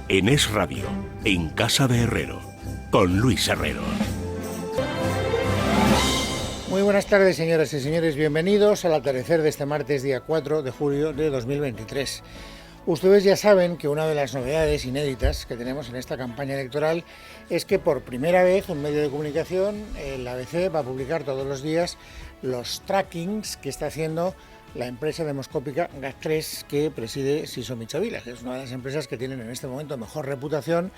en Es Radio, en Casa de Herrero, con Luis Herrero. Muy buenas tardes, señoras y señores. Bienvenidos al atardecer de este martes, día 4 de julio de 2023. Ustedes ya saben que una de las novedades inéditas que tenemos en esta campaña electoral es que por primera vez un medio de comunicación, el ABC, va a publicar todos los días los trackings que está haciendo la empresa demoscópica GAT3 que preside Siso Michavila, que es una de las empresas que tienen en este momento mejor reputación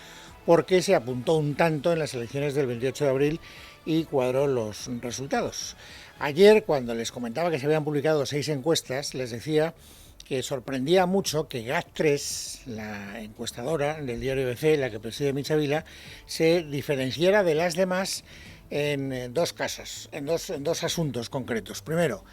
porque se apuntó un tanto en las elecciones del 28 de abril y cuadró los resultados. Ayer, cuando les comentaba que se habían publicado 6 encuestas, les decía que sorprendía mucho que GAT3, la encuestadora del diario ABC, la que preside Michavila, se diferenciara de las demás en dos casos, en dos asuntos concretos. Primero,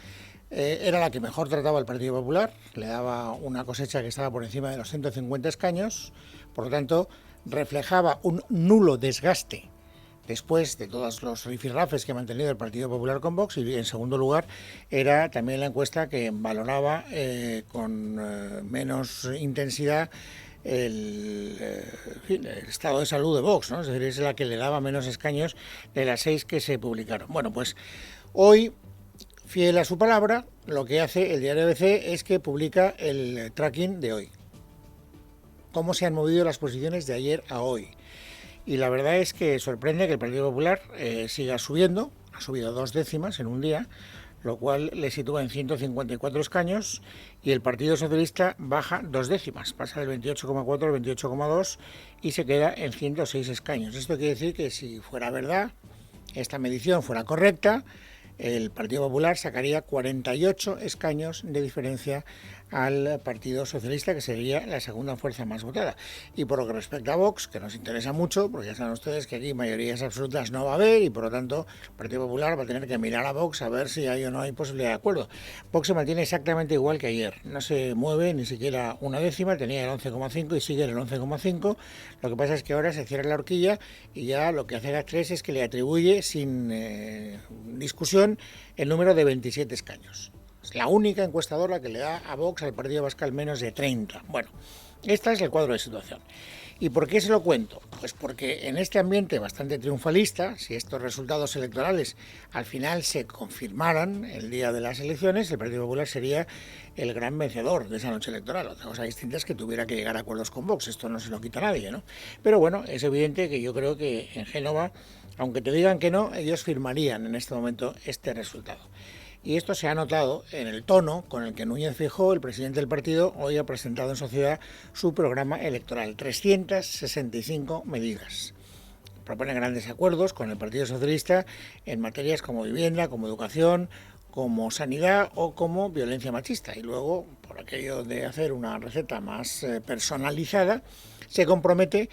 era la que mejor trataba al Partido Popular, le daba una cosecha que estaba por encima de los 150 escaños, por lo tanto reflejaba un nulo desgaste después de todos los rifirrafes que ha mantenido el Partido Popular con Vox, y en segundo lugar era también la encuesta que valoraba con menos intensidad el estado de salud de Vox, ¿no? Es decir, es la que le daba menos escaños de las 6 que se publicaron. Bueno, pues hoy, fiel a su palabra, lo que hace el diario ABC es que publica el tracking de hoy. Cómo se han movido las posiciones de ayer a hoy. Y la verdad es que sorprende que el Partido Popular siga subiendo, ha subido 2 décimas en un día, lo cual le sitúa en 154 escaños, y el Partido Socialista baja 2 décimas, pasa del 28,4 al 28,2 y se queda en 106 escaños. Esto quiere decir que si fuera verdad, esta medición fuera correcta, el Partido Popular sacaría 48 escaños de diferencia al Partido Socialista, que sería la segunda fuerza más votada. Y por lo que respecta a Vox, que nos interesa mucho, porque ya saben ustedes que aquí mayorías absolutas no va a haber, y por lo tanto el Partido Popular va a tener que mirar a Vox a ver si hay o no hay posibilidad de acuerdo. Vox se mantiene exactamente igual que ayer, no se mueve ni siquiera una décima, tenía el 11,5 y sigue en el 11,5. Lo que pasa es que ahora se cierra la horquilla y ya lo que hace GAT3 es que le atribuye sin discusión el número de 27 escaños. Es la única encuestadora que le da a Vox, al Partido Abascal, menos de 30. Bueno, este es el cuadro de situación. ¿Y por qué se lo cuento? Pues porque en este ambiente bastante triunfalista, si estos resultados electorales al final se confirmaran el día de las elecciones, el Partido Popular sería el gran vencedor de esa noche electoral. Otra cosa distinta es que tuviera que llegar a acuerdos con Vox, esto no se lo quita nadie, ¿no? Pero bueno, es evidente que yo creo que en Génova, aunque te digan que no, ellos firmarían en este momento este resultado. Y esto se ha notado en el tono con el que Núñez Feijóo, el presidente del partido, hoy ha presentado en sociedad su programa electoral. 365 medidas. Propone grandes acuerdos con el Partido Socialista en materias como vivienda, como educación, como sanidad o como violencia machista. Y luego, por aquello de hacer una receta más personalizada, se compromete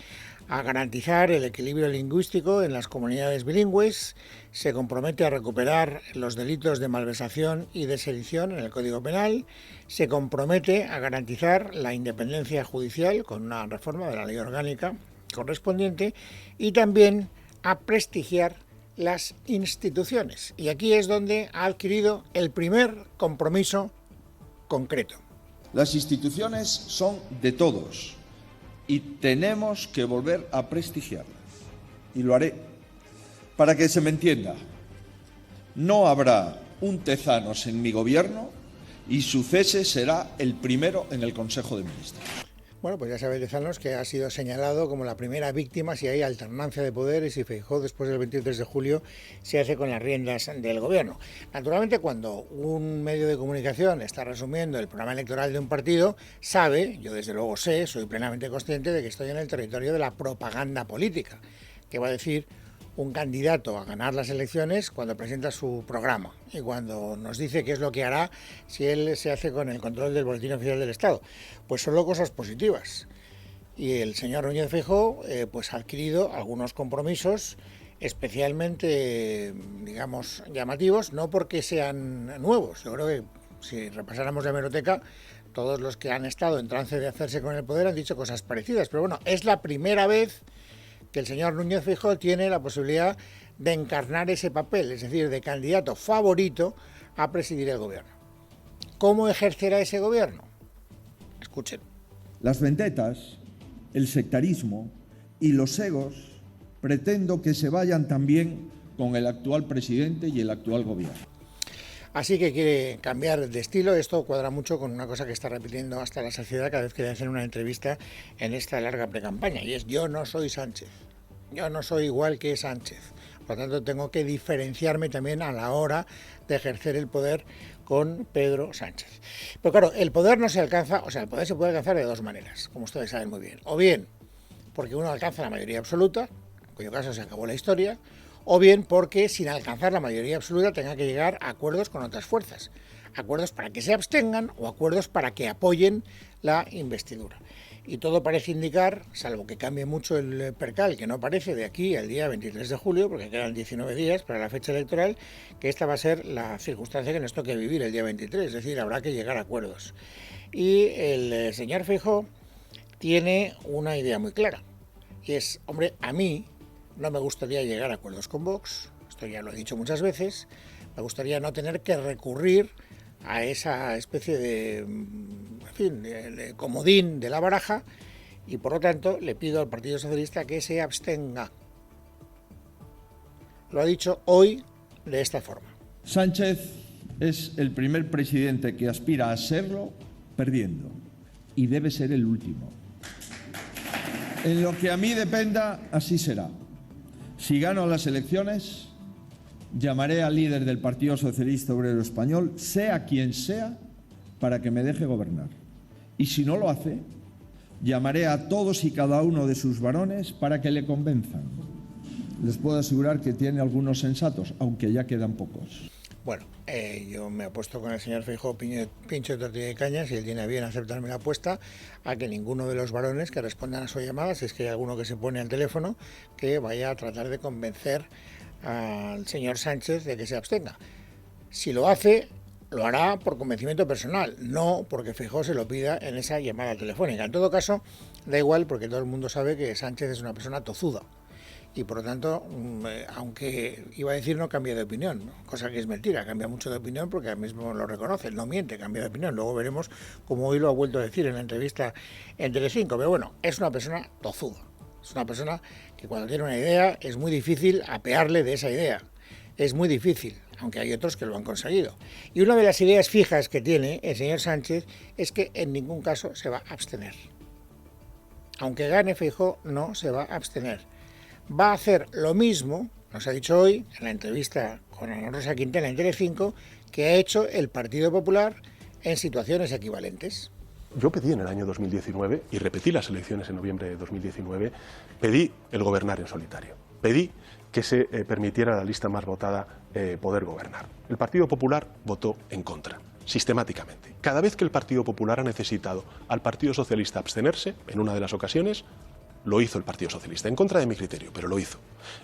a garantizar el equilibrio lingüístico en las comunidades bilingües, se compromete a recuperar los delitos de malversación y de sedición en el Código Penal, se compromete a garantizar la independencia judicial con una reforma de la ley orgánica correspondiente y también a prestigiar las instituciones. Y aquí es donde ha adquirido el primer compromiso concreto. Las instituciones son de todos y tenemos que volver a prestigiarlas. Y lo haré. Para que se me entienda, no habrá un Tezanos en mi gobierno y su cese será el primero en el Consejo de Ministros. Bueno, pues ya sabéis, Tezanos, que ha sido señalado como la primera víctima si hay alternancia de poderes y Feijóo después del 23 de julio se hace con las riendas del gobierno. Naturalmente, cuando un medio de comunicación está resumiendo el programa electoral de un partido, sabe, yo desde luego sé, soy plenamente consciente de que estoy en el territorio de la propaganda política, que va a decir un candidato a ganar las elecciones cuando presenta su programa y cuando nos dice qué es lo que hará si él se hace con el control del Boletín Oficial del Estado. Pues solo cosas positivas. Y el señor Núñez Feijóo pues ha adquirido algunos compromisos especialmente, digamos, llamativos, no porque sean nuevos. Yo creo que si repasáramos la hemeroteca, todos los que han estado en trance de hacerse con el poder han dicho cosas parecidas. Pero bueno, es la primera vez que el señor Núñez Feijóo tiene la posibilidad de encarnar ese papel, es decir, de candidato favorito a presidir el gobierno. ¿Cómo ejercerá ese gobierno? Escuchen. Las vendetas el sectarismo y los egos, pretendo que se vayan también con el actual presidente y el actual gobierno. Así que quiere cambiar de estilo. Esto cuadra mucho con una cosa que está repitiendo hasta la saciedad cada vez que le hacen una entrevista en esta larga precampaña, y es: yo no soy Sánchez, yo no soy igual que Sánchez, por lo tanto tengo que diferenciarme también a la hora de ejercer el poder con Pedro Sánchez. Pero claro, el poder no se alcanza, o sea, el poder se puede alcanzar de dos maneras, como ustedes saben muy bien: o bien porque uno alcanza la mayoría absoluta, en cuyo caso se acabó la historia, o bien porque sin alcanzar la mayoría absoluta tenga que llegar a acuerdos con otras fuerzas, acuerdos para que se abstengan o acuerdos para que apoyen la investidura. Y todo parece indicar, salvo que cambie mucho el percal, que no parece de aquí al día 23 de julio, porque quedan 19 días para la fecha electoral, que esta va a ser la circunstancia que nos toque vivir el día 23, es decir, habrá que llegar a acuerdos. Y el señor Feijóo tiene una idea muy clara, y es: hombre, a mí no me gustaría llegar a acuerdos con Vox, esto ya lo he dicho muchas veces, me gustaría no tener que recurrir a esa especie de, en fin, de comodín de la baraja, y por lo tanto le pido al Partido Socialista que se abstenga. Lo ha dicho hoy de esta forma. Sánchez es el primer presidente que aspira a serlo perdiendo, y debe ser el último. En lo que a mí dependa, así será. Si gano las elecciones, llamaré al líder del Partido Socialista Obrero Español, sea quien sea, para que me deje gobernar. Y si no lo hace, llamaré a todos y cada uno de sus varones para que le convenzan. Les puedo asegurar que tiene algunos sensatos, aunque ya quedan pocos. Bueno, yo me apuesto con el señor Feijóo pincho de tortilla de cañas, y él tiene a bien aceptarme la apuesta a que ninguno de los varones que respondan a su llamada, si es que hay alguno que se pone al teléfono, que vaya a tratar de convencer al señor Sánchez de que se abstenga. Si lo hace, lo hará por convencimiento personal, no porque Feijóo se lo pida en esa llamada telefónica. En todo caso, da igual, porque todo el mundo sabe que Sánchez es una persona tozuda. Y por lo tanto, aunque iba a decir no cambia de opinión, cosa que es mentira, cambia mucho de opinión porque él mismo lo reconoce, no miente, cambia de opinión. Luego veremos cómo hoy lo ha vuelto a decir en la entrevista en Telecinco. Pero bueno, es una persona tozuda, es una persona que cuando tiene una idea es muy difícil apearle de esa idea, es muy difícil, aunque hay otros que lo han conseguido. Y una de las ideas fijas que tiene el señor Sánchez es que en ningún caso se va a abstener. Aunque gane Feijóo, no se va a abstener. Va a hacer lo mismo, nos ha dicho hoy en la entrevista con Ana Rosa Quintana en Telecinco, que ha hecho el Partido Popular en situaciones equivalentes. Yo pedí en el año 2019, y repetí las elecciones en noviembre de 2019, pedí el gobernar en solitario. Pedí que se permitiera a la lista más votada poder gobernar. El Partido Popular votó en contra, sistemáticamente. Cada vez que el Partido Popular ha necesitado al Partido Socialista abstenerse, en una de las ocasiones, lo hizo el Partido Socialista, en contra de mi criterio, pero lo hizo.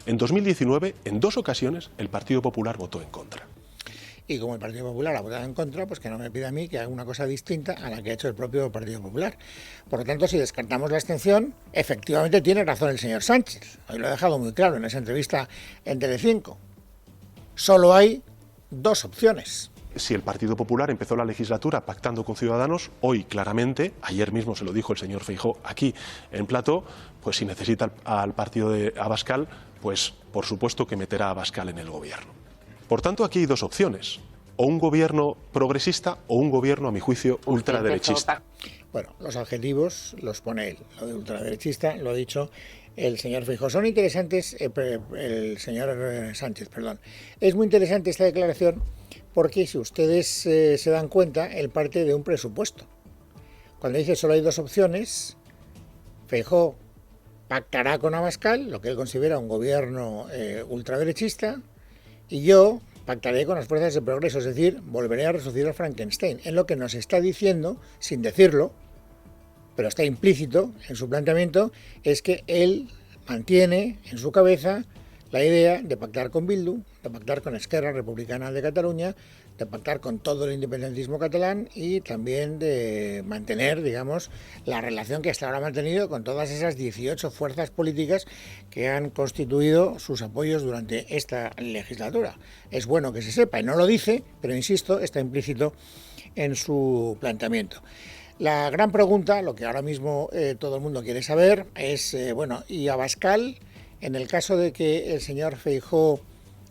En 2019, en 2 ocasiones, el Partido Popular votó en contra. Y como el Partido Popular ha votado en contra, pues que no me pida a mí que haga una cosa distinta a la que ha hecho el propio Partido Popular. Por lo tanto, si descartamos la abstención, efectivamente tiene razón el señor Sánchez. Hoy lo ha dejado muy claro en esa entrevista en Telecinco. Solo hay 2 opciones. Si el Partido Popular empezó la legislatura pactando con Ciudadanos, hoy claramente, ayer mismo se lo dijo el señor Feijóo aquí en plató, pues si necesita al partido de Abascal, pues por supuesto que meterá a Abascal en el gobierno. Por tanto, aquí hay 2 opciones: o un gobierno progresista o un gobierno, a mi juicio, ultraderechista. Bueno, los adjetivos los pone él. Lo de ultraderechista lo ha dicho el señor Feijóo. Son interesantes, el señor Sánchez, perdón. Es muy interesante esta declaración porque, si ustedes se dan cuenta, él parte de un presupuesto. Cuando dice solo hay 2 opciones, Feijóo pactará con Abascal, lo que él considera un gobierno ultraderechista, y yo pactaré con las fuerzas de progreso, es decir, volveré a resucitar a Frankenstein. En lo que nos está diciendo, sin decirlo, pero está implícito en su planteamiento, es que él mantiene en su cabeza la idea de pactar con Bildu, de pactar con Esquerra Republicana de Cataluña, de pactar con todo el independentismo catalán y también de mantener, digamos, la relación que hasta ahora ha mantenido con todas esas 18 fuerzas políticas que han constituido sus apoyos durante esta legislatura. Es bueno que se sepa, y no lo dice, pero insisto, está implícito en su planteamiento. La gran pregunta, lo que ahora mismo todo el mundo quiere saber, es, ¿y Abascal, en el caso de que el señor Feijóo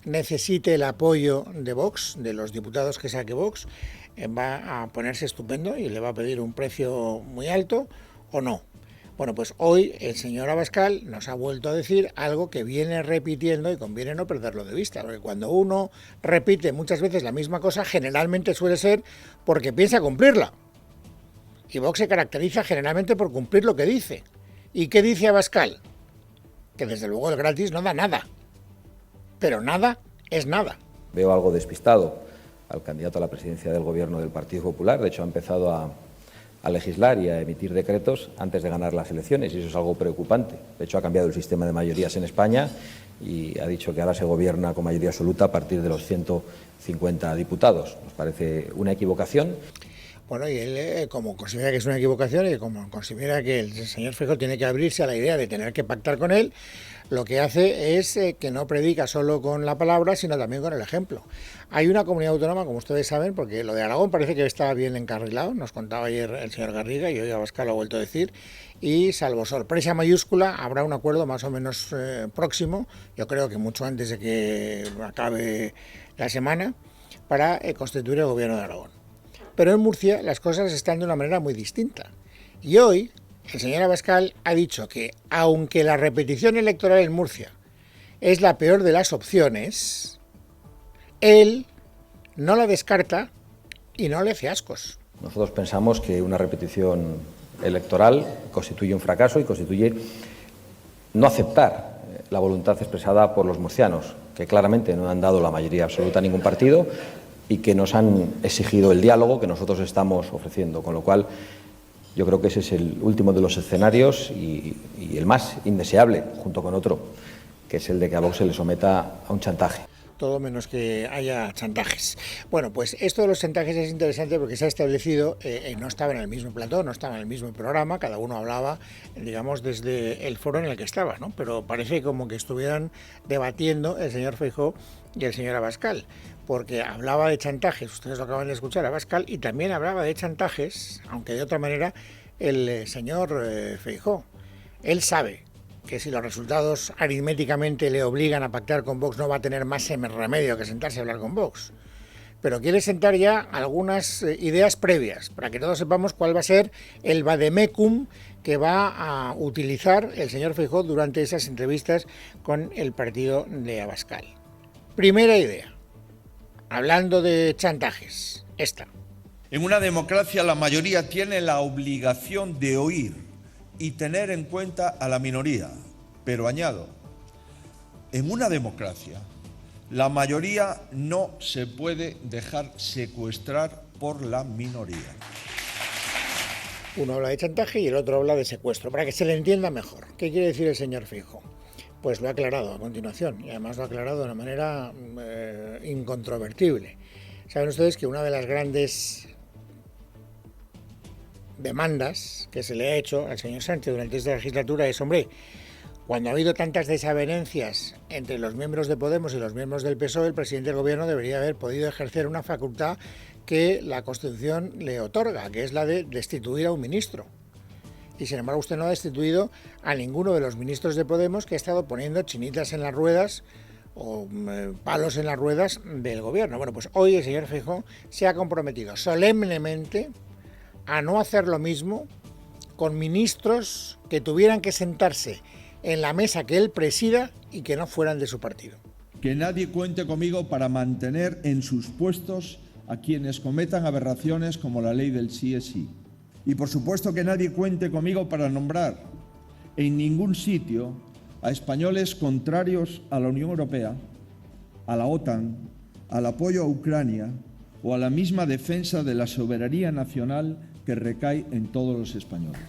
necesite el apoyo de Vox, de los diputados que saque Vox, va a ponerse estupendo y le va a pedir un precio muy alto o no? Bueno, pues hoy el señor Abascal nos ha vuelto a decir algo que viene repitiendo y conviene no perderlo de vista, porque cuando uno repite muchas veces la misma cosa, generalmente suele ser porque piensa cumplirla. Y Vox se caracteriza generalmente por cumplir lo que dice. ¿Y qué dice Abascal? Que desde luego el gratis no da nada. Pero nada es nada. Veo algo despistado al candidato a la presidencia del Gobierno del Partido Popular. De hecho, ha empezado a legislar y a emitir decretos antes de ganar las elecciones, y eso es algo preocupante. De hecho, ha cambiado el sistema de mayorías en España y ha dicho que ahora se gobierna con mayoría absoluta a partir de los 150 diputados. Nos parece una equivocación. Bueno, y él, como considera que es una equivocación y como considera que el señor Feijóo tiene que abrirse a la idea de tener que pactar con él, lo que hace es que no predica solo con la palabra, sino también con el ejemplo. Hay una comunidad autónoma, como ustedes saben, porque lo de Aragón parece que está bien encarrilado, nos contaba ayer el señor Garriga y hoy Abascal lo ha vuelto a decir, y salvo sorpresa mayúscula habrá un acuerdo más o menos próximo, yo creo que mucho antes de que acabe la semana, para constituir el gobierno de Aragón. Pero en Murcia las cosas están de una manera muy distinta. Y hoy el señor Abascal ha dicho que, aunque la repetición electoral en Murcia es la peor de las opciones, él no la descarta y no le hace ascos. Nosotros pensamos que una repetición electoral constituye un fracaso y constituye no aceptar la voluntad expresada por los murcianos, que claramente no han dado la mayoría absoluta a ningún partido y que nos han exigido el diálogo que nosotros estamos ofreciendo, con lo cual yo creo que ese es el último de los escenarios y el más indeseable, junto con otro, que es el de que a Vox se le someta a un chantaje. Todo menos que haya chantajes. Bueno, pues esto de los chantajes es interesante porque se ha establecido, no estaba en el mismo plató, no estaba en el mismo programa, cada uno hablaba, digamos, desde el foro en el que estaba, ¿no? Pero parece como que estuvieran debatiendo el señor Feijóo y el señor Abascal, porque hablaba de chantajes, ustedes lo acaban de escuchar, Abascal, y también hablaba de chantajes, aunque de otra manera, el señor Feijóo. Él sabe que si los resultados aritméticamente le obligan a pactar con Vox, no va a tener más remedio que sentarse a hablar con Vox. Pero quiere sentar ya algunas ideas previas, para que todos sepamos cuál va a ser el vademecum que va a utilizar el señor Feijóo durante esas entrevistas con el partido de Abascal. Primera idea, hablando de chantajes, esta. En una democracia la mayoría tiene la obligación de oír y tener en cuenta a la minoría. Pero añado, en una democracia, la mayoría no se puede dejar secuestrar por la minoría. Uno habla de chantaje y el otro habla de secuestro, para que se le entienda mejor. ¿Qué quiere decir el señor Feijóo? Pues lo ha aclarado a continuación, y además lo ha aclarado de una manera incontrovertible. Saben ustedes que una de las grandes demandas que se le ha hecho al señor Sánchez durante esta legislatura es, hombre, cuando ha habido tantas desavenencias entre los miembros de Podemos y los miembros del PSOE, el presidente del gobierno debería haber podido ejercer una facultad que la Constitución le otorga, que es la de destituir a un ministro. Y sin embargo usted no ha destituido a ninguno de los ministros de Podemos que ha estado poniendo chinitas en las ruedas o palos en las ruedas del gobierno. Bueno, pues hoy el señor Feijóo se ha comprometido solemnemente a no hacer lo mismo con ministros que tuvieran que sentarse en la mesa que él presida y que no fueran de su partido. Que nadie cuente conmigo para mantener en sus puestos a quienes cometan aberraciones como la ley del sí es sí. Y por supuesto que nadie cuente conmigo para nombrar en ningún sitio a españoles contrarios a la Unión Europea, a la OTAN, al apoyo a Ucrania o a la misma defensa de la soberanía nacional que recae en todos los españoles.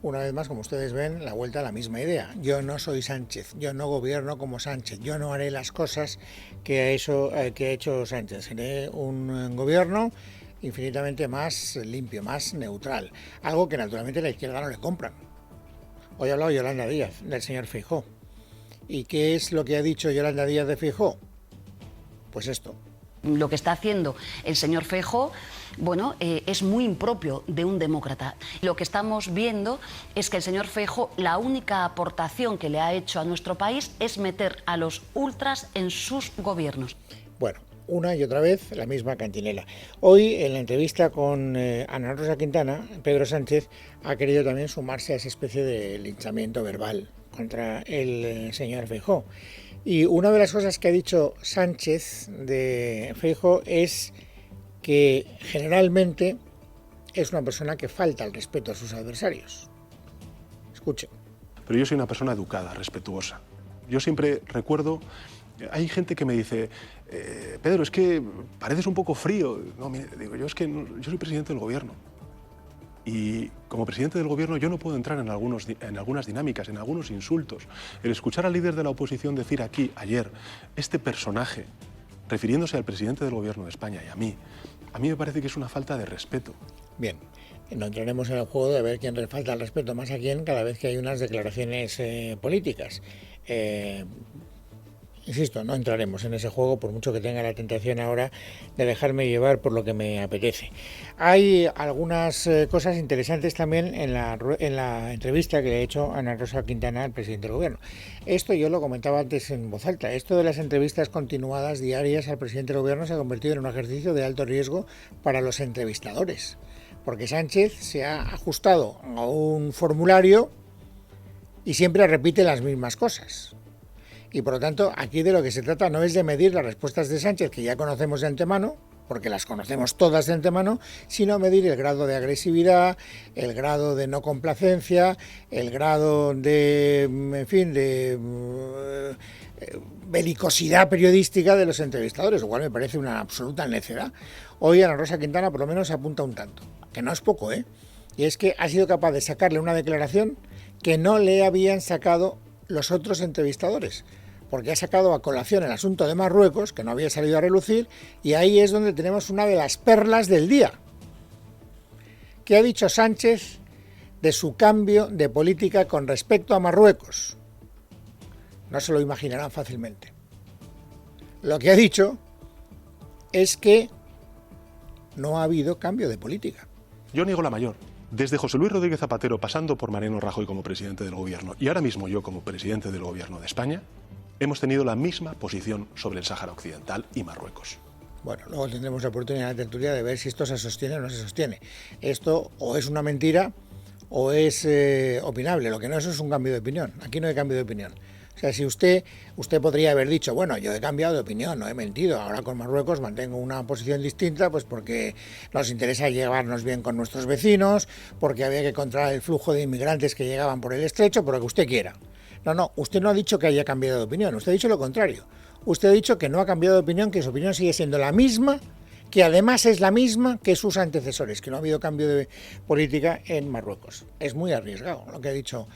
Una vez más, como ustedes ven, la vuelta a la misma idea. Yo no soy Sánchez, yo no gobierno como Sánchez, yo no haré las cosas que ha hecho Sánchez. Haré un gobierno infinitamente más limpio, más neutral. Algo que naturalmente a la izquierda no le compran. Hoy ha hablado Yolanda Díaz del señor Feijóo. ¿Y qué es lo que ha dicho Yolanda Díaz de Feijóo? Pues esto. Lo que está haciendo el señor Feijóo, bueno, es muy impropio de un demócrata. Lo que estamos viendo es que el señor Feijóo, la única aportación que le ha hecho a nuestro país es meter a los ultras en sus gobiernos. Bueno, una y otra vez la misma cantinela. Hoy, en la entrevista con Ana Rosa Quintana, Pedro Sánchez ha querido también sumarse a esa especie de linchamiento verbal contra el señor Feijóo. Y una de las cosas que ha dicho Sánchez de Feijóo es que generalmente es una persona que falta el respeto a sus adversarios. Escuchen. Pero yo soy una persona educada, respetuosa. Yo siempre recuerdo, hay gente que me dice, Pedro, es que pareces un poco frío. No, mire, digo, yo soy presidente del gobierno. Y como presidente del gobierno yo no puedo entrar en algunas dinámicas, en algunos insultos. El escuchar al líder de la oposición decir aquí, ayer, este personaje, refiriéndose al presidente del gobierno de España y a mí me parece que es una falta de respeto. Bien, no entraremos en el juego de ver quién le falta el respeto más a quién cada vez que hay unas declaraciones políticas. Insisto, no entraremos en ese juego por mucho que tenga la tentación ahora de dejarme llevar por lo que me apetece. Hay algunas cosas interesantes también en la entrevista que le ha hecho Ana Rosa Quintana al presidente del gobierno. Esto yo lo comentaba antes en voz alta. Esto de las entrevistas continuadas diarias al presidente del gobierno se ha convertido en un ejercicio de alto riesgo para los entrevistadores. Porque Sánchez se ha ajustado a un formulario y siempre repite las mismas cosas. Y por lo tanto, aquí de lo que se trata no es de medir las respuestas de Sánchez, que ya conocemos de antemano, porque las conocemos todas de antemano, sino medir el grado de agresividad, el grado de no complacencia, el grado de, en fin, de belicosidad periodística de los entrevistadores, lo cual me parece una absoluta necedad. Hoy Ana Rosa Quintana por lo menos apunta un tanto, que no es poco, y es que ha sido capaz de sacarle una declaración que no le habían sacado los otros entrevistadores, porque ha sacado a colación el asunto de Marruecos, que no había salido a relucir, y ahí es donde tenemos una de las perlas del día. ¿Qué ha dicho Sánchez de su cambio de política con respecto a Marruecos? No se lo imaginarán fácilmente. Lo que ha dicho es que no ha habido cambio de política. Yo niego la mayor. Desde José Luis Rodríguez Zapatero, pasando por Mariano Rajoy como presidente del gobierno y ahora mismo yo como presidente del gobierno de España, hemos tenido la misma posición sobre el Sáhara Occidental y Marruecos. Bueno, luego tendremos la oportunidad en la tertulia de ver si esto se sostiene o no se sostiene. Esto o es una mentira o es opinable. Lo que no es un cambio de opinión. Aquí no hay cambio de opinión. O sea, si usted podría haber dicho, bueno, yo he cambiado de opinión, no he mentido, ahora con Marruecos mantengo una posición distinta, pues porque nos interesa llevarnos bien con nuestros vecinos, porque había que controlar el flujo de inmigrantes que llegaban por el estrecho, por lo que usted quiera. No, usted no ha dicho que haya cambiado de opinión, usted ha dicho lo contrario. Usted ha dicho que no ha cambiado de opinión, que su opinión sigue siendo la misma, que además es la misma que sus antecesores, que no ha habido cambio de política en Marruecos. Es muy arriesgado lo que ha dicho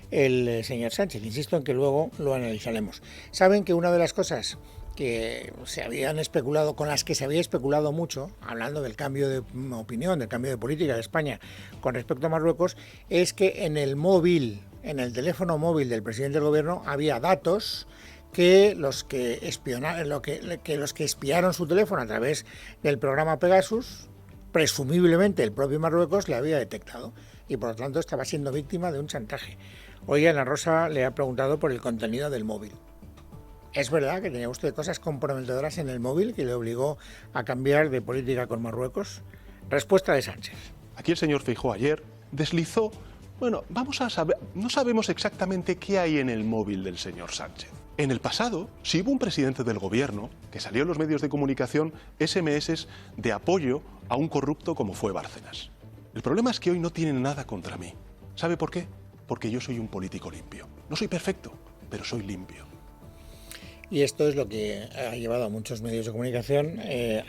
el señor Sánchez. Insisto en que luego lo analizaremos. Saben que una de las cosas que se habían especulado, con las que se había especulado mucho, hablando del cambio de opinión, del cambio de política de España con respecto a Marruecos, es que en el móvil, en el teléfono móvil del presidente del gobierno había datos que los que espiaron su teléfono a través del programa Pegasus, presumiblemente el propio Marruecos le había detectado y por lo tanto estaba siendo víctima de un chantaje. Hoy Ana Rosa le ha preguntado por el contenido del móvil. ¿Es verdad que tenía usted cosas comprometedoras en el móvil que le obligó a cambiar de política con Marruecos? Respuesta de Sánchez. Aquí el señor Feijóo ayer deslizó, bueno, vamos a saber, no sabemos exactamente qué hay en el móvil del señor Sánchez. En el pasado, sí hubo un presidente del gobierno que salió en los medios de comunicación SMS de apoyo a un corrupto como fue Bárcenas. El problema es que hoy no tienen nada contra mí. ¿Sabe por qué? Porque yo soy un político limpio. No soy perfecto, pero soy limpio. Y esto es lo que ha llevado a muchos medios de comunicación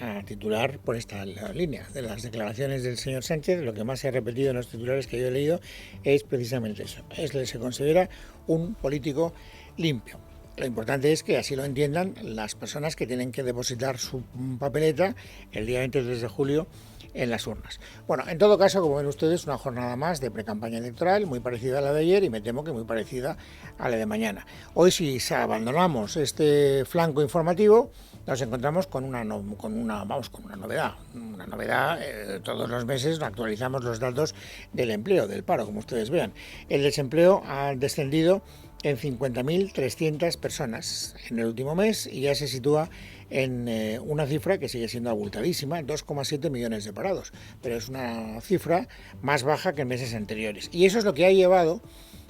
a titular por esta línea. De las declaraciones del señor Sánchez, lo que más se ha repetido en los titulares que yo he leído es precisamente eso. Se considera un político limpio. Lo importante es que así lo entiendan las personas que tienen que depositar su papeleta el día 23 de julio en las urnas. Bueno, en todo caso, como ven ustedes, una jornada más de precampaña electoral, muy parecida a la de ayer y me temo que muy parecida a la de mañana. Hoy, si abandonamos este flanco informativo, nos encontramos con una novedad. Una novedad, todos los meses actualizamos los datos del empleo, del paro, como ustedes vean. El desempleo ha descendido en 50.300 personas en el último mes y ya se sitúa en una cifra que sigue siendo abultadísima, 2,7 millones de parados, pero es una cifra más baja que en meses anteriores. Y eso es lo que ha llevado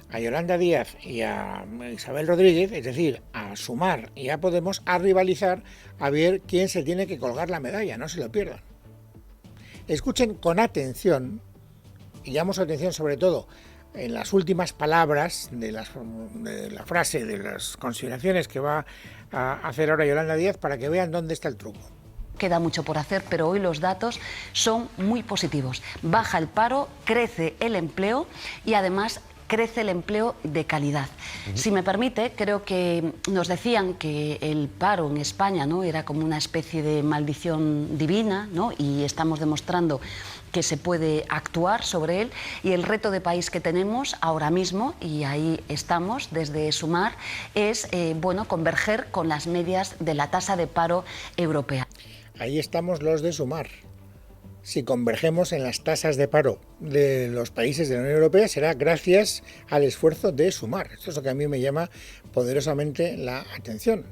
a Yolanda Díaz y a Isabel Rodríguez, es decir, a Sumar y a Podemos, a rivalizar a ver quién se tiene que colgar la medalla, no se lo pierdan. Escuchen con atención, y llamamos atención sobre todo en las últimas palabras de la frase, de las consideraciones que va a hacer ahora Yolanda Díaz, para que vean dónde está el truco. Queda mucho por hacer, pero hoy los datos son muy positivos. Baja el paro, crece el empleo y además crece el empleo de calidad. Si me permite, creo que nos decían que el paro en España, ¿no?, era como una especie de maldición divina, ¿no?, y estamos demostrando que se puede actuar sobre él, y el reto de país que tenemos ahora mismo, y ahí estamos desde Sumar, es converger con las medias de la tasa de paro europea. Ahí estamos los de Sumar. Si convergemos en las tasas de paro de los países de la Unión Europea, será gracias al esfuerzo de Sumar. Esto es lo que a mí me llama poderosamente la atención,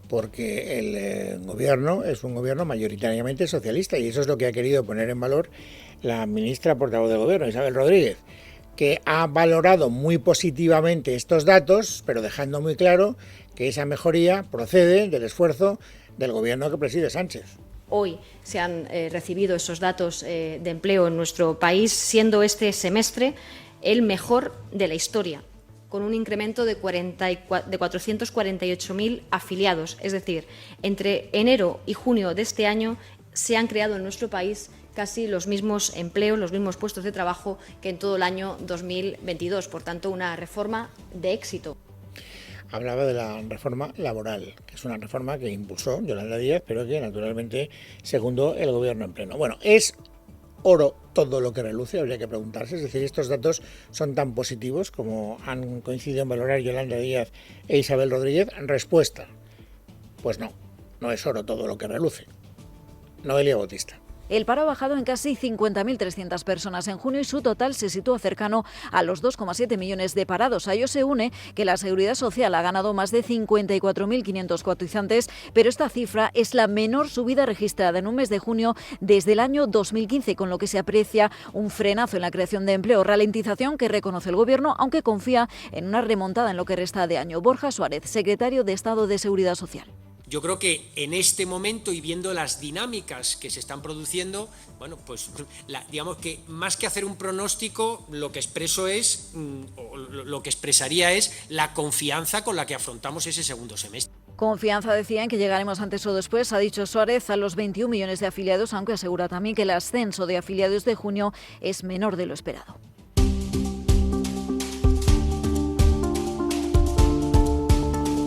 porque el gobierno es un gobierno mayoritariamente socialista, y eso es lo que ha querido poner en valor la ministra portavoz del gobierno, Isabel Rodríguez, que ha valorado muy positivamente estos datos, pero dejando muy claro que esa mejoría procede del esfuerzo del gobierno que preside Sánchez. Hoy se han recibido esos datos de empleo en nuestro país, siendo este semestre el mejor de la historia, con un incremento de 448.000 afiliados. Es decir, entre enero y junio de este año se han creado en nuestro país casi los mismos empleos, los mismos puestos de trabajo que en todo el año 2022. Por tanto, una reforma de éxito. Hablaba de la reforma laboral, que es una reforma que impulsó Yolanda Díaz, pero que naturalmente secundó el gobierno en pleno. Bueno, ¿es oro todo lo que reluce? Habría que preguntarse. Es decir, ¿estos datos son tan positivos como han coincidido en valorar Yolanda Díaz e Isabel Rodríguez? Respuesta: pues no, no es oro todo lo que reluce. Noelia Bautista. El paro ha bajado en casi 50.300 personas en junio y su total se sitúa cercano a los 2,7 millones de parados. A ello se une que la Seguridad Social ha ganado más de 54.500 cotizantes, pero esta cifra es la menor subida registrada en un mes de junio desde el año 2015, con lo que se aprecia un frenazo en la creación de empleo, ralentización que reconoce el Gobierno, aunque confía en una remontada en lo que resta de año. Borja Suárez, secretario de Estado de Seguridad Social. Yo creo que en este momento, y viendo las dinámicas que se están produciendo, pues digamos que más que hacer un pronóstico, lo que expreso es, o lo que expresaría es la confianza con la que afrontamos ese segundo semestre. Confianza, decía, en que llegaremos antes o después, ha dicho Suárez, a los 21 millones de afiliados, aunque asegura también que el ascenso de afiliados de junio es menor de lo esperado.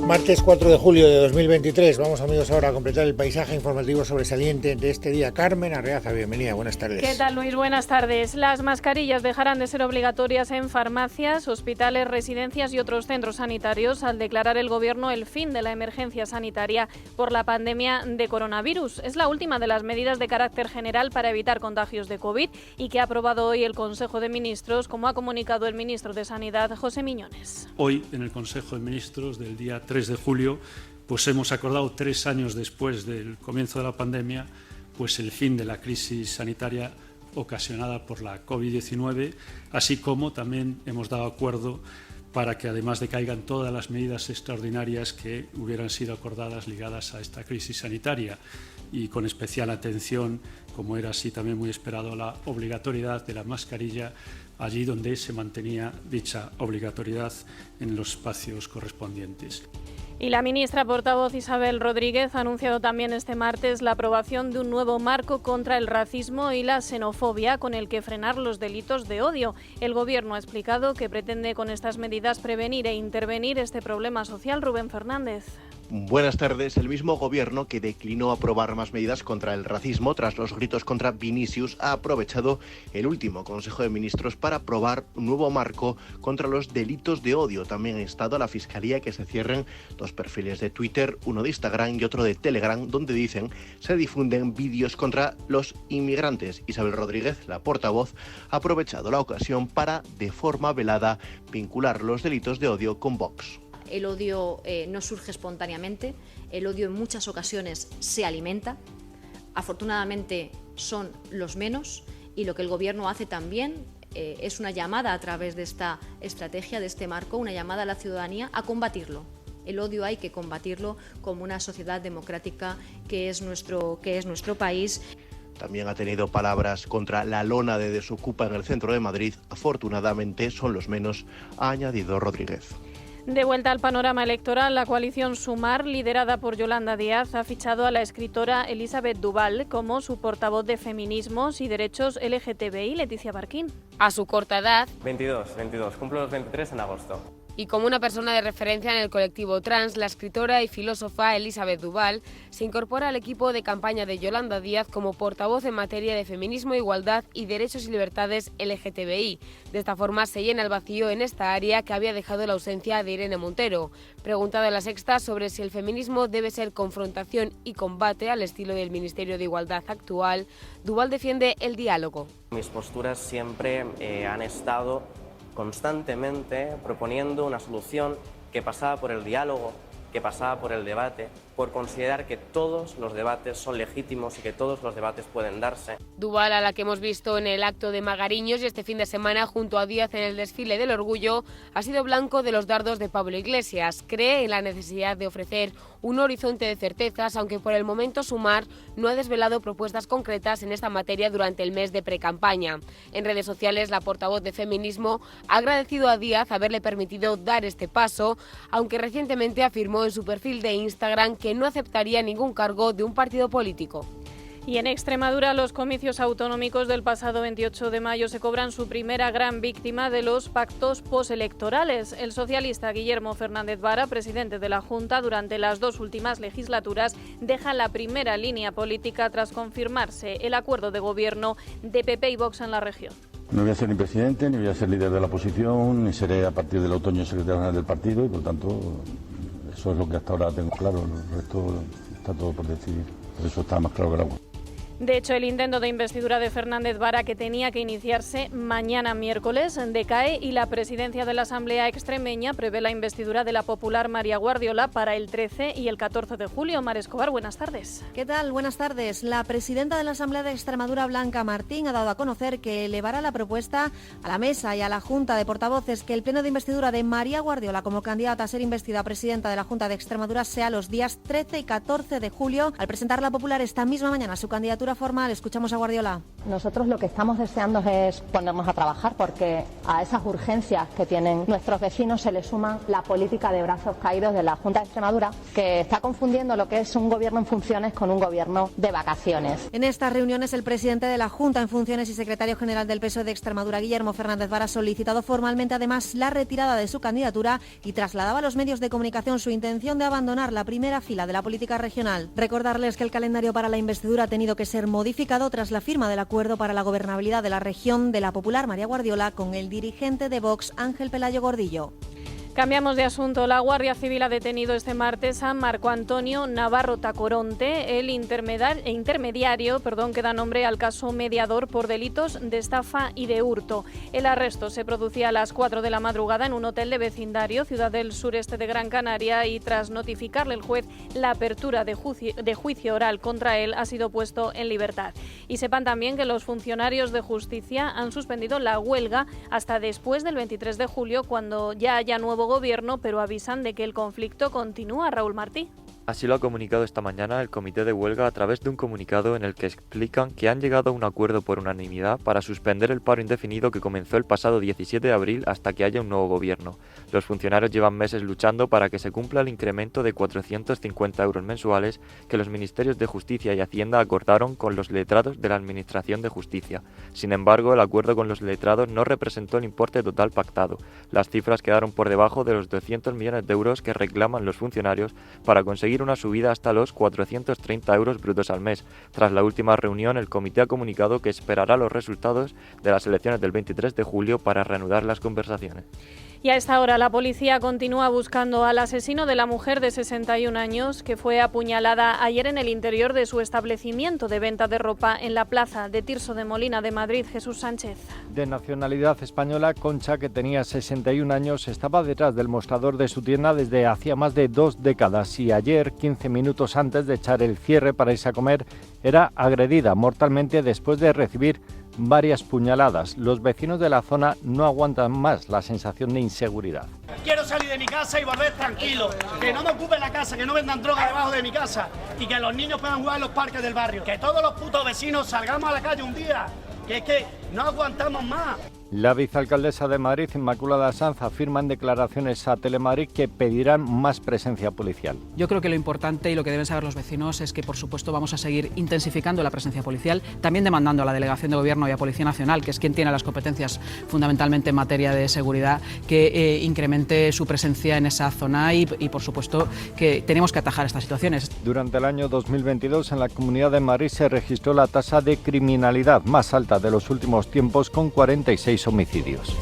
Martes 4 de julio de 2023. Vamos, amigos, ahora a completar el paisaje informativo sobresaliente de este día. Carmen Arreaza, bienvenida, buenas tardes. ¿Qué tal, Luis? Buenas tardes. Las mascarillas dejarán de ser obligatorias en farmacias, hospitales, residencias y otros centros sanitarios al declarar el Gobierno el fin de la emergencia sanitaria por la pandemia de coronavirus. Es la última de las medidas de carácter general para evitar contagios de COVID y que ha aprobado hoy el Consejo de Ministros, como ha comunicado el ministro de Sanidad, José Miñones. Hoy, en el Consejo de Ministros del día 3 de julio, pues hemos acordado 3 años después del comienzo de la pandemia, pues el fin de la crisis sanitaria ocasionada por la COVID-19, así como también hemos dado acuerdo para que, además de que caigan todas las medidas extraordinarias que hubieran sido acordadas ligadas a esta crisis sanitaria, y con especial atención, como era así también muy esperado, la obligatoriedad de la mascarilla allí donde se mantenía dicha obligatoriedad en los espacios correspondientes. Y la ministra portavoz Isabel Rodríguez ha anunciado también este martes la aprobación de un nuevo marco contra el racismo y la xenofobia con el que frenar los delitos de odio. El Gobierno ha explicado que pretende con estas medidas prevenir e intervenir este problema social. Rubén Fernández. Buenas tardes. El mismo gobierno que declinó aprobar más medidas contra el racismo tras los gritos contra Vinicius ha aprovechado el último Consejo de Ministros para aprobar un nuevo marco contra los delitos de odio. También ha instado a la Fiscalía que se cierren 2 perfiles de Twitter, uno de Instagram y otro de Telegram, donde dicen se difunden vídeos contra los inmigrantes. Isabel Rodríguez, la portavoz, ha aprovechado la ocasión para, de forma velada, vincular los delitos de odio con Vox. El odio no surge espontáneamente, el odio en muchas ocasiones se alimenta. Afortunadamente son los menos y lo que el Gobierno hace también es una llamada a través de esta estrategia, de este marco, una llamada a la ciudadanía a combatirlo. El odio hay que combatirlo como una sociedad democrática que es nuestro país. También ha tenido palabras contra la lona de Desokupa en el centro de Madrid. Afortunadamente son los menos, ha añadido Rodríguez. De vuelta al panorama electoral, la coalición Sumar, liderada por Yolanda Díaz, ha fichado a la escritora Elisabeth Duval como su portavoz de feminismos y derechos LGTBI. Leticia Barquín. A su corta edad, 22, cumplo los 23 en agosto. Y como una persona de referencia en el colectivo trans, la escritora y filósofa Elisabeth Duval se incorpora al equipo de campaña de Yolanda Díaz como portavoz en materia de feminismo, igualdad y derechos y libertades LGTBI. De esta forma se llena el vacío en esta área que había dejado la ausencia de Irene Montero. Preguntada en La Sexta sobre si el feminismo debe ser confrontación y combate al estilo del Ministerio de Igualdad actual, Duval defiende el diálogo. Mis posturas siempre han estado constantemente proponiendo una solución que pasaba por el diálogo, que pasaba por el debate, por considerar que todos los debates son legítimos y que todos los debates pueden darse. Duval, a la que hemos visto en el acto de Magariños y este fin de semana junto a Díaz en el desfile del orgullo, ha sido blanco de los dardos de Pablo Iglesias. Cree en la necesidad de ofrecer un horizonte de certezas, aunque por el momento Sumar no ha desvelado propuestas concretas en esta materia durante el mes de precampaña. En redes sociales, la portavoz de Feminismo ha agradecido a Díaz haberle permitido dar este paso, aunque recientemente afirmó en su perfil de Instagram que no aceptaría ningún cargo de un partido político. Y en Extremadura, los comicios autonómicos del pasado 28 de mayo se cobran su primera gran víctima de los pactos postelectorales. El socialista Guillermo Fernández Vara, presidente de la Junta durante las 2 últimas legislaturas, deja la primera línea política tras confirmarse el acuerdo de gobierno de PP y Vox en la región. No voy a ser ni presidente, ni voy a ser líder de la oposición, ni seré a partir del otoño secretario general del partido y por tanto eso es lo que hasta ahora tengo claro, el resto está todo por decidir, por eso está más claro que el agua. De hecho, el intento de investidura de Fernández Vara, que tenía que iniciarse mañana miércoles, decae y la presidencia de la Asamblea extremeña prevé la investidura de la popular María Guardiola para el 13 y el 14 de julio. Mar Escobar, buenas tardes. ¿Qué tal? Buenas tardes. La presidenta de la Asamblea de Extremadura, Blanca Martín, ha dado a conocer que elevará la propuesta a la mesa y a la Junta de Portavoces que el pleno de investidura de María Guardiola como candidata a ser investida presidenta de la Junta de Extremadura sea los días 13 y 14 de julio. Al presentar la popular esta misma mañana su candidatura formal, escuchamos a Guardiola. Nosotros lo que estamos deseando es ponernos a trabajar porque a esas urgencias que tienen nuestros vecinos se le suma la política de brazos caídos de la Junta de Extremadura, que está confundiendo lo que es un gobierno en funciones con un gobierno de vacaciones. En estas reuniones, el presidente de la Junta en funciones y secretario general del PSOE de Extremadura, Guillermo Fernández Vara, ha solicitado formalmente además la retirada de su candidatura y trasladaba a los medios de comunicación su intención de abandonar la primera fila de la política regional. Recordarles que el calendario para la investidura ha tenido que ser modificado tras la firma del acuerdo para la gobernabilidad de la región de la popular María Guardiola con el dirigente de Vox, Ángel Pelayo Gordillo. Cambiamos de asunto. La Guardia Civil ha detenido este martes a Marco Antonio Navarro Tacoronte, el intermediario que da nombre al caso mediador por delitos de estafa y de hurto. El arresto se producía a las 4 de la madrugada en un hotel de vecindario, ciudad del sureste de Gran Canaria, y tras notificarle el juez la apertura de juicio oral contra él, ha sido puesto en libertad. Y sepan también que los funcionarios de justicia han suspendido la huelga hasta después del 23 de julio, cuando ya haya nuevo gobierno, pero avisan de que el conflicto continúa. Raúl Martí. Así lo ha comunicado esta mañana el Comité de Huelga a través de un comunicado en el que explican que han llegado a un acuerdo por unanimidad para suspender el paro indefinido que comenzó el pasado 17 de abril hasta que haya un nuevo gobierno. Los funcionarios llevan meses luchando para que se cumpla el incremento de 450 euros mensuales que los ministerios de Justicia y Hacienda acordaron con los letrados de la Administración de Justicia. Sin embargo, el acuerdo con los letrados no representó el importe total pactado. Las cifras quedaron por debajo de los 200 millones de euros que reclaman los funcionarios para conseguir una subida hasta los 430 euros brutos al mes. Tras la última reunión, el comité ha comunicado que esperará los resultados de las elecciones del 23 de julio para reanudar las conversaciones. Y a esta hora la policía continúa buscando al asesino de la mujer de 61 años que fue apuñalada ayer en el interior de su establecimiento de venta de ropa en la plaza de Tirso de Molina de Madrid. Jesús Sánchez. De nacionalidad española, Concha, que tenía 61 años, estaba detrás del mostrador de su tienda desde hacía más de 2 décadas y ayer, 15 minutos antes de echar el cierre para irse a comer, era agredida mortalmente después de recibir varias puñaladas. Los vecinos de la zona no aguantan más la sensación de inseguridad. Quiero salir de mi casa y volver tranquilo, que no me ocupen la casa, que no vendan droga debajo de mi casa y que los niños puedan jugar en los parques del barrio. Que todos los putos vecinos salgamos a la calle un día, que es que no aguantamos más. La vicealcaldesa de Madrid, Inmaculada Sanz, afirma en declaraciones a Telemadrid que pedirán más presencia policial. Yo creo que lo importante y lo que deben saber los vecinos es que, por supuesto, vamos a seguir intensificando la presencia policial, también demandando a la Delegación de Gobierno y a Policía Nacional, que es quien tiene las competencias fundamentalmente en materia de seguridad, que incremente su presencia en esa zona y, por supuesto, que tenemos que atajar estas situaciones. Durante el año 2022, en la Comunidad de Madrid se registró la tasa de criminalidad más alta de los últimos tiempos, con 46 homicidios.